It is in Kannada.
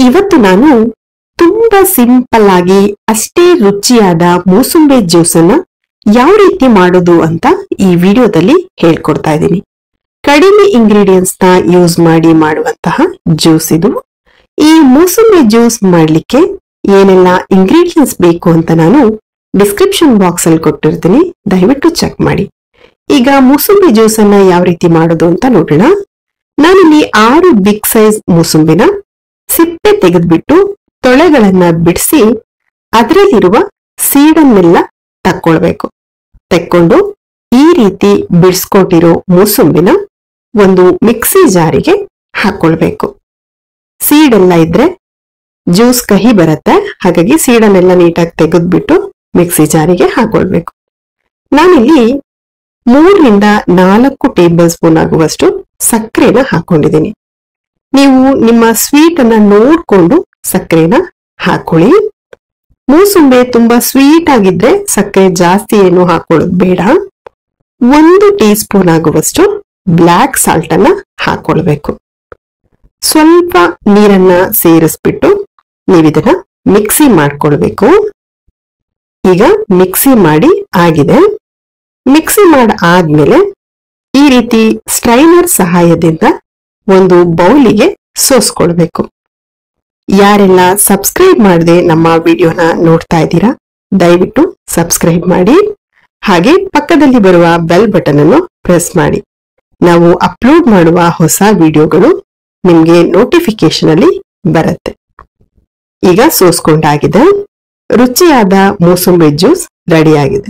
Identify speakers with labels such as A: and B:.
A: ಇವತ್ತು ನಾನು ತುಂಬಾ ಸಿಂಪಲ್ ಆಗಿ ಅಷ್ಟೇ ರುಚಿಯಾದ ಮೂಸುಂಬಿ ಜ್ಯೂಸ್ ಅನ್ನ ಯಾವ ರೀತಿ ಮಾಡೋದು ಅಂತ ಈ ವಿಡಿಯೋದಲ್ಲಿ ಹೇಳ್ಕೊಡ್ತಾ ಇದ್ದೀನಿ. ಕಡಿಮೆ ಇಂಗ್ರೀಡಿಯೆಂಟ್ಸ್ ನ ಯೂಸ್ ಮಾಡಿ ಮಾಡುವಂತಹ ಜ್ಯೂಸ್ ಇದು. ಈ ಮೂಸುಂಬಿ ಜ್ಯೂಸ್ ಮಾಡ್ಲಿಕ್ಕೆ ಏನೆಲ್ಲ ಇಂಗ್ರೀಡಿಯೆಂಟ್ಸ್ ಬೇಕು ಅಂತ ನಾನು ಡಿಸ್ಕ್ರಿಪ್ಷನ್ ಬಾಕ್ಸ್ ಅಲ್ಲಿ ಕೊಟ್ಟಿರ್ತೀನಿ, ದಯವಿಟ್ಟು ಚೆಕ್ ಮಾಡಿ. ಈಗ ಮೂಸುಂಬಿ ಜ್ಯೂಸ್ ಅನ್ನ ಯಾವ ರೀತಿ ಮಾಡೋದು ಅಂತ ನೋಡೋಣ. ನಾನಿಲ್ಲಿ 6 ಬಿಗ್ ಸೈಜ್ ಮೂಸುಂಬಿನ ಸಿಪ್ಪೆ ತೆಗೆದ್ಬಿಟ್ಟು ತೊಳೆಗಳನ್ನ ಬಿಡಿಸಿ ಅದರಲ್ಲಿರುವ ಸೀಡನ್ನೆಲ್ಲ ತೆಕ್ಕೊಂಡು ಈ ರೀತಿ ಬಿಡಿಸ್ಕೊಟ್ಟಿರೋ ಮೂಸುಂಬಿನ ಒಂದು ಮಿಕ್ಸಿ ಜಾರಿಗೆ ಹಾಕೊಳ್ಬೇಕು. ಸೀಡೆಲ್ಲ ಇದ್ರೆ ಜ್ಯೂಸ್ ಕಹಿ ಬರುತ್ತೆ, ಹಾಗಾಗಿ ಸೀಡನ್ನೆಲ್ಲ ನೀಟಾಗಿ ತೆಗೆದ್ಬಿಟ್ಟು ಮಿಕ್ಸಿ ಜಾರಿಗೆ ಹಾಕೊಳ್ಬೇಕು. ನಾನಿಲ್ಲಿ 3 ರಿಂದ 4 ಟೇಬಲ್ ಸ್ಪೂನ್ ಆಗುವಷ್ಟು ಸಕ್ಕರೆನ ಹಾಕೊಂಡಿದ್ದೀನಿ. ನೀವು ನಿಮ್ಮ ಸ್ವೀಟ್ ಅನ್ನ ನೋಡ್ಕೊಂಡು ಸಕ್ಕರೆನ ಹಾಕೊಳ್ಳಿ. ಮೂಸುಂಬೆ ತುಂಬಾ ಸ್ವೀಟ್ ಆಗಿದ್ರೆ ಸಕ್ಕರೆ ಜಾಸ್ತಿ ಏನು ಹಾಕೊಳ್ಳೋದು ಬೇಡ. 1 ಟೀ ಸ್ಪೂನ್ ಆಗುವಷ್ಟು ಬ್ಲ್ಯಾಕ್ ಸಾಲ್ಟ್ ಅನ್ನ ಹಾಕೊಳ್ಬೇಕು. ಸ್ವಲ್ಪ ನೀರನ್ನ ಸೇರಿಸ್ಬಿಟ್ಟು ನೀವಿದನ್ನ ಮಿಕ್ಸಿ ಮಾಡ್ಕೊಳ್ಬೇಕು. ಈಗ ಮಿಕ್ಸಿ ಮಾಡಿ ಆಗಿದೆ. ಮಿಕ್ಸಿ ಆದ್ಮೇಲೆ ಈ ರೀತಿ ಸ್ಟ್ರೈನರ್ ಸಹಾಯದಿಂದ ಒಂದು ಬೌಲಿಗೆ ಸೋಸ್ಕೊಳ್ಬೇಕು. ಯಾರೆಲ್ಲ ಸಬ್ಸ್ಕ್ರೈಬ್ ಮಾಡದೆ ನಮ್ಮ ವಿಡಿಯೋನ ನೋಡ್ತಾ ಇದ್ದೀರಾ, ದಯವಿಟ್ಟು ಸಬ್ಸ್ಕ್ರೈಬ್ ಮಾಡಿ. ಹಾಗೆ ಪಕ್ಕದಲ್ಲಿ ಬರುವ ಬೆಲ್ ಬಟನ್ ಅನ್ನು ಪ್ರೆಸ್ ಮಾಡಿ. ನಾವು ಅಪ್ಲೋಡ್ ಮಾಡುವ ಹೊಸ ವಿಡಿಯೋಗಳು ನಿಮ್ಗೆ ನೋಟಿಫಿಕೇಶನ್ ಅಲ್ಲಿ ಬರುತ್ತೆ. ಈಗ ಸೋಸ್ಕೊಂಡಾಗಿದೆ. ರುಚಿಯಾದ ಮೂಸುಂಬಿ ಜ್ಯೂಸ್ ರೆಡಿ ಆಗಿದೆ.